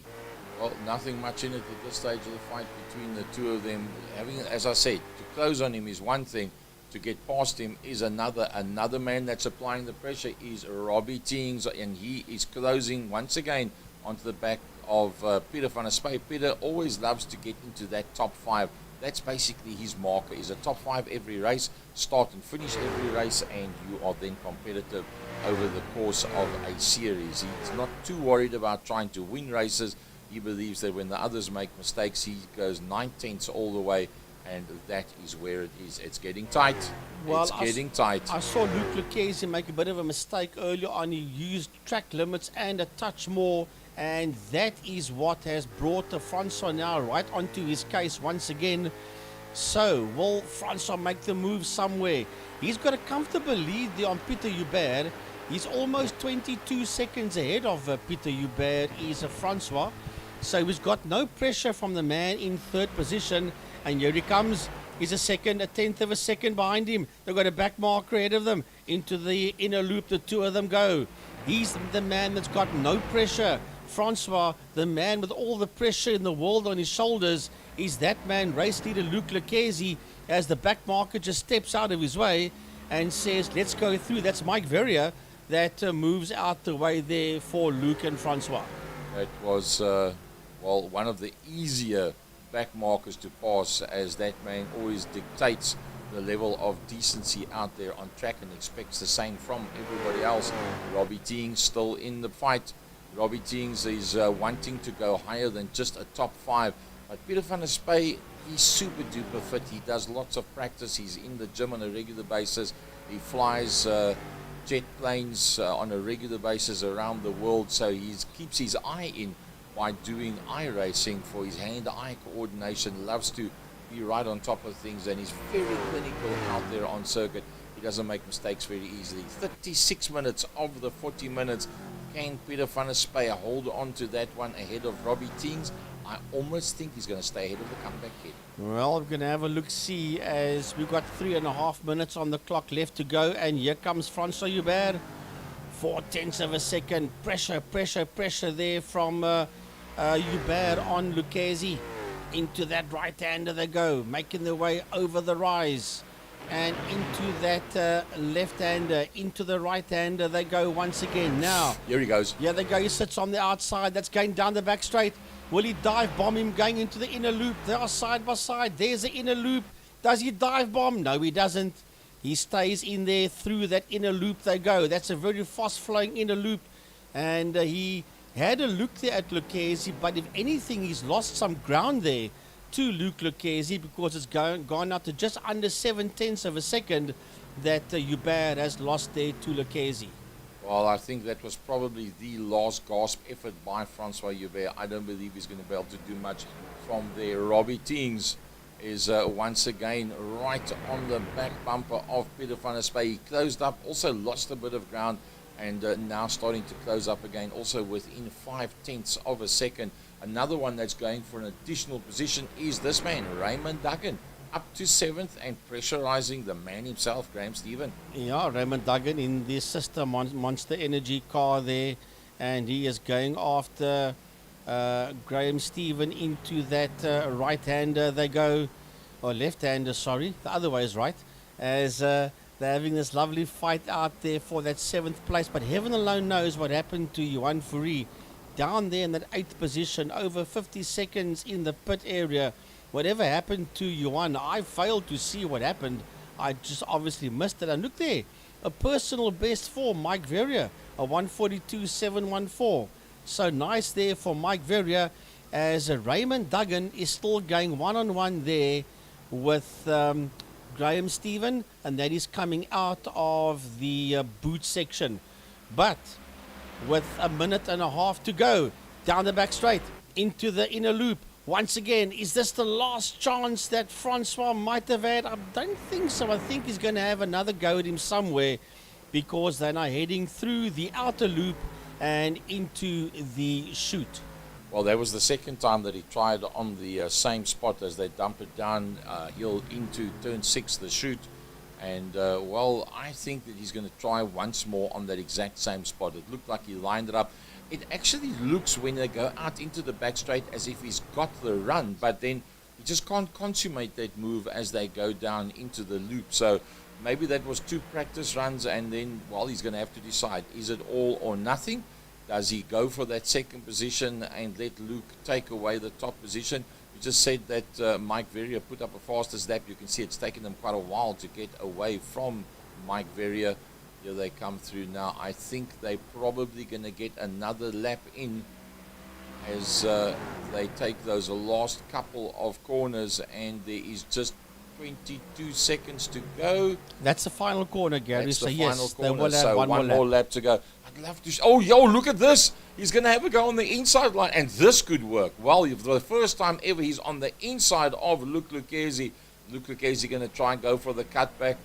Well, nothing much in it at this stage of the fight between the two of them. Having, as I said, to close on him is one thing. To get past him is another. Another man that's applying the pressure is Robbie Teings, and he is closing once again onto the back of Peter van der Spy. Peter always loves to get into that top 5. That's basically his marker, is a top 5 every race, start and finish every race, and you are then competitive over the course of a series. He's not too worried about trying to win races. He believes that when the others make mistakes, he goes 9/10 all the way, and that is where it is. It's getting tight. Well, it's getting tight. I saw Luke Lucchesi make a bit of a mistake earlier on. He used track limits and a touch more, and that is what has brought Francois now right onto his case once again. So, will Francois make the move somewhere? He's got a comfortable lead there on Peter Hubert. He's almost 22 seconds ahead of Peter Hubert, is Francois. So he's got no pressure from the man in third position. And here he comes. He's a 1/10 of a second behind him. They've got a back marker ahead of them. Into the inner loop, the two of them go. He's the man that's got no pressure. Francois, the man with all the pressure in the world on his shoulders, is that man, race leader Luke Lucchesi, as the back marker just steps out of his way and says, let's go through. That's Mike Verrier that moves out the way there for Luke and Francois. It was, one of the easier back markers to pass, as that man always dictates the level of decency out there on track and expects the same from everybody else. Robbie Teings still in the fight. Robbie Teings is wanting to go higher than just a top 5. But Peter van der Spy, he's super duper fit. He does lots of practice. He's in the gym on a regular basis. He flies jet planes on a regular basis around the world, so he keeps his eye in by doing eye racing for his hand-eye coordination, loves to be right on top of things, and he's very clinical out there on circuit. He doesn't make mistakes very easily. 36 minutes of the 40 minutes. Can Peter van der Spey hold on to that one ahead of Robbie Teens? I almost think he's going to stay ahead of the comeback kid. Well, we're going to have a look-see as we've got 3.5 minutes on the clock left to go, and here comes Francois Joubert. 0.4 of a second. Pressure there from Joubert on Lucchesi. Into that right-hander they go, making their way over the rise. And into that left-hander, into the right-hander they go once again. Now, here he goes. Yeah, they go. He sits on the outside. That's going down the back straight. Will he dive bomb him going into the inner loop? They are side by side. There's the inner loop. Does he dive bomb? No, he doesn't. He stays in there through that inner loop they go. That's a very fast-flowing inner loop. And he had a look there at Lucchesi, but if anything, he's lost some ground there to Luke Lucchesi, because it's gone out to just under 0.7 of a second that Joubert has lost there to Lucchesi. Well, I think that was probably the last gasp effort by Francois Joubert. I don't believe he's going to be able to do much from there. Robbie Teens is once again right on the back bumper of Peter van der Spey. He closed up, also lost a bit of ground, and now starting to close up again, also within 0.5 of a second. Another one that's going for an additional position is this man, Raymond Duggan, up to 7th and pressurizing the man himself, Graham Stephen. Yeah, Raymond Duggan in the sister Monster Energy car there, and he is going after Graham Stephen into that right-hander they go, or left-hander, sorry, the other way is right, as they're having this lovely fight out there for that 7th place. But heaven alone knows what happened to Johan Fourie down there in that 8th position, over 50 seconds in the pit area. Whatever happened to Johan, I failed to see what happened. I just obviously missed it. And look there, a personal best for Mike Verrier, a 142.714. So nice there for Mike Verrier, as Raymond Duggan is still going one-on-one there with Graham Stephen, and that is coming out of the boot section. But with 1.5 minutes to go, down the back straight, into the inner loop. Once again, is this the last chance that Francois might have had? I don't think so. I think he's going to have another go at him somewhere, because they're now heading through the outer loop and into the chute. Well, that was the second time that he tried on the same spot as they dump it down hill into turn 6, the chute. And, well, I think that he's going to try once more on that exact same spot. It looked like he lined it up. It actually looks, when they go out into the back straight, as if he's got the run, but then he just can't consummate that move as they go down into the loop. So maybe that was 2 practice runs, and then, well, he's going to have to decide, is it all or nothing? Does he go for that second position and let Luke take away the top position? You just said that Mike Verrier put up a fastest lap. You can see it's taken them quite a while to get away from Mike Verrier. Here they come through now. I think they're probably going to get another lap in as they take those last couple of corners, and there is just 22 seconds to go. That's the final corner, Gary. That's so the yes, final they corner. will have So one more lap. to go. I'd love to. Oh, yo, look at this. He's going to have a go on the inside line, and this could work. Well, for the first time ever, he's on the inside of Luke Lucchesi. Luke Lucchesi going to try and go for the cutback.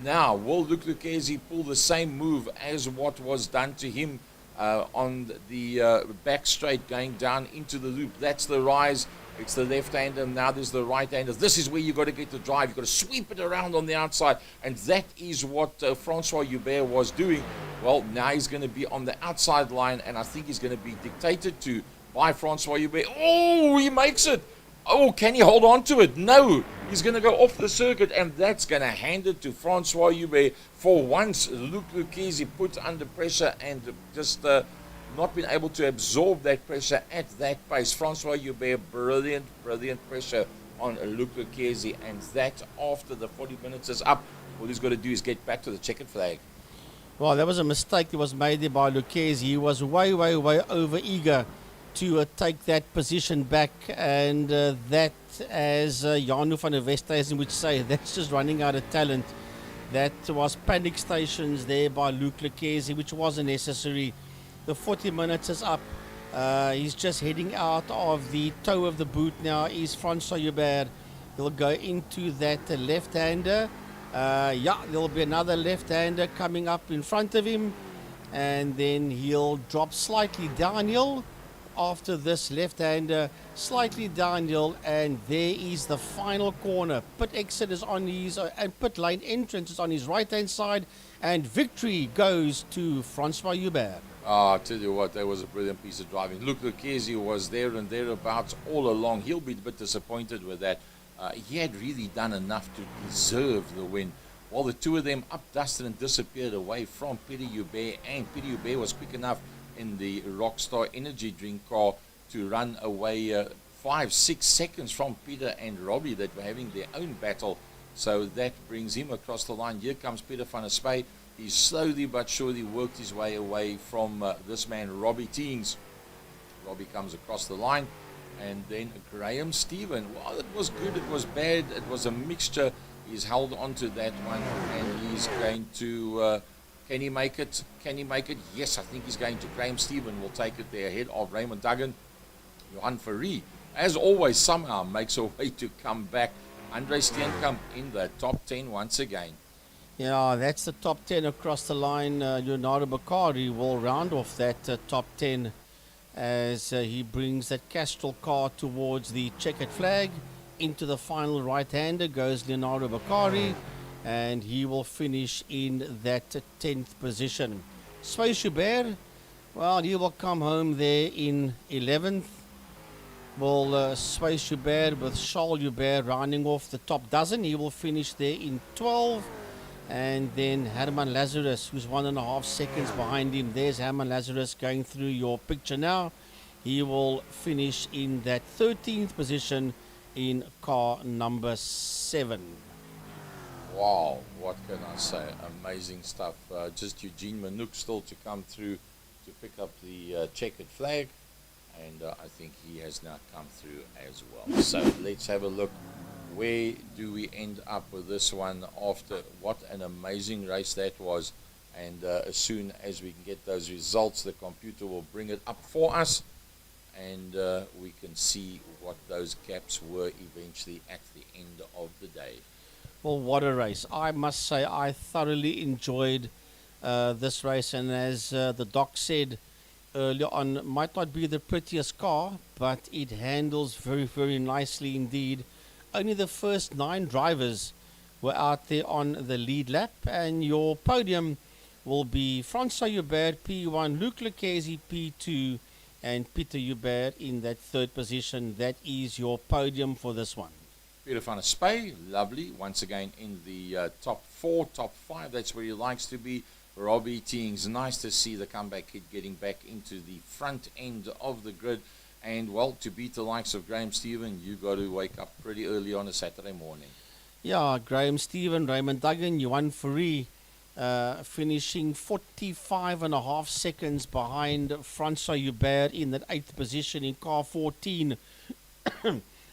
Now, will Luke Lucchesi pull the same move as what was done to him on the back straight going down into the loop? That's the rise. It's the left-hander. Now there's the right-hander. This is where you've got to get the drive. You've got to sweep it around on the outside. And that is what Francois Joubert was doing. Well, now he's going to be on the outside line, and I think he's going to be dictated to by Francois Joubert. Oh, he makes it. Oh, can he hold on to it? No. He's going to go off the circuit, and that's going to hand it to Francois Joubert. For once, Luke Lucchesi put under pressure and just not been able to absorb that pressure at that pace. Francois Joubert, brilliant pressure on Luke Lucchesi, and that after the 40 minutes is up. All he's got to do is get back to the checkered flag. Well, that was a mistake that was made there by Lucchesi. He was way over eager to take that position back, and that, as Janu van der Westhuizen would say, that's just running out of talent. That was panic stations there by Luke Lucchesi, which wasn't necessary. The 40 minutes is up. He's just heading out of the toe of the boot now. Is Francois Joubert. He'll go into that left-hander. Yeah, there'll be another left-hander coming up in front of him. And then he'll drop slightly downhill after this left-hander, slightly downhill, and there is the final corner. Pit exit is on his, and pit lane entrance is on his right-hand side, and victory goes to Francois Joubert. I tell you what, that was a brilliant piece of driving. Luke Lucchesi was there and thereabouts all along. He'll be a bit disappointed with that. He had really done enough to deserve the win. While the two of them up-dusted and disappeared away from Peter Joubert, and Peter Joubert was quick enough in the Rockstar energy drink car to run away 5-6 seconds from Peter and Robbie that were having their own battle. So that brings him across the line. Here comes Peter van der Spy. He slowly but surely worked his way away from this man, Robbie Teings. Robbie comes across the line. And then Graham Stephen. Well, it was good, it was bad, it was a mixture. He's held on to that one, and he's going to... can he make it? Can he make it? Yes, I think he's going to. Graham Stephen will take it there ahead of Raymond Duggan. Johan Ferree, as always, somehow makes a way to come back. Andre Steenkamp in the top 10 once again. Yeah, that's the top 10 across the line. Leonardo Bakari will round off that top 10 as he brings that Castrol car towards the checkered flag. Into the final right-hander goes Leonardo Bakari, and he will finish in that 10th position. Swys Joubert, well, he will come home there in 11th. Well, Swys Joubert with Charles Joubert rounding off the top dozen. He will finish there in 12th. And then Herman Lazarus, who's 1.5 seconds behind him. There's Herman Lazarus going through your picture now. He will finish in that 13th position in car number 7. Wow, what can I say? Amazing stuff. Just Eugene Manouk still to come through to pick up the checkered flag. And I think he has now come through as well. So let's have a look. Where do we end up with this one after what an amazing race that was? And as soon as we can get those results, the computer will bring it up for us. And we can see what those gaps were eventually at the end of the day. Well, what a race. I must say I thoroughly enjoyed this race. And as the doc said earlier on, might not be the prettiest car, but it handles very, very nicely indeed. Only the first 9 drivers were out there on the lead lap. And your podium will be Francois Joubert, P1, Luke Lucchesi, P2, and Peter Joubert in that 3rd position. That is your podium for this one. Peter van der Spy, lovely. Once again in the top 4, top 5. That's where he likes to be. Robbie Teings, nice to see the comeback kid getting back into the front end of the grid. And, well, to beat the likes of Graham Stephen, you got to wake up pretty early on a Saturday morning. Yeah, Graham Stephen, Raymond Duggan, Johan Ferree, finishing 45.5 seconds behind Francois Joubert in that 8th position in car 14.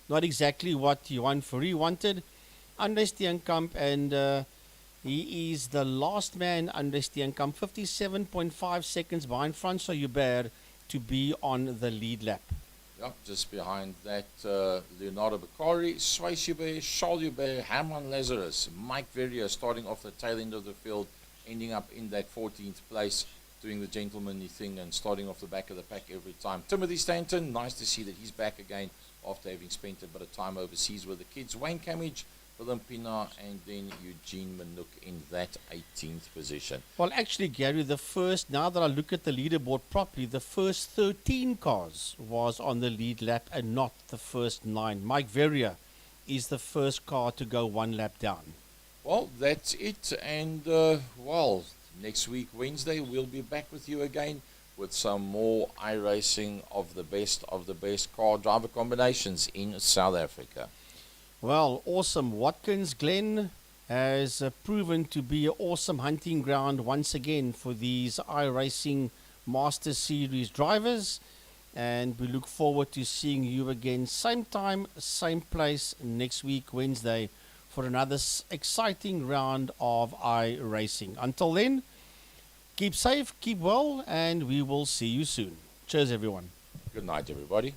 Not exactly what Johan Ferree wanted. Andre Steenkamp, and he is the last man, Andre Steenkamp, 57.5 seconds behind Francois Joubert to be on the lead lap. Yeah, just behind that, Leonardo Bakari, Swys Joubert, Charles Joubert, Herman Lazarus, Mike Verrier starting off the tail end of the field, ending up in that 14th place, doing the gentlemanly thing and starting off the back of the pack every time. Timothy Stanton, nice to see that he's back again after having spent a bit of time overseas with the kids. Wayne Camage, Willem Pienaar, and then Eugene Manouk in that 18th position. Well, actually, Gary, the first, now that I look at the leaderboard properly, the first 13 cars was on the lead lap and not the first 9. Mike Verrier is the first car to go 1 lap down. Well, that's it. And, well, next week, Wednesday, we'll be back with you again with some more iRacing of the best car driver combinations in South Africa. Well, awesome. Watkins Glen has proven to be an awesome hunting ground once again for these iRacing Master Series drivers. And we look forward to seeing you again, same time, same place, next week, Wednesday, for another exciting round of iRacing. Until then, keep safe, keep well, and we will see you soon. Cheers, everyone. Good night, everybody.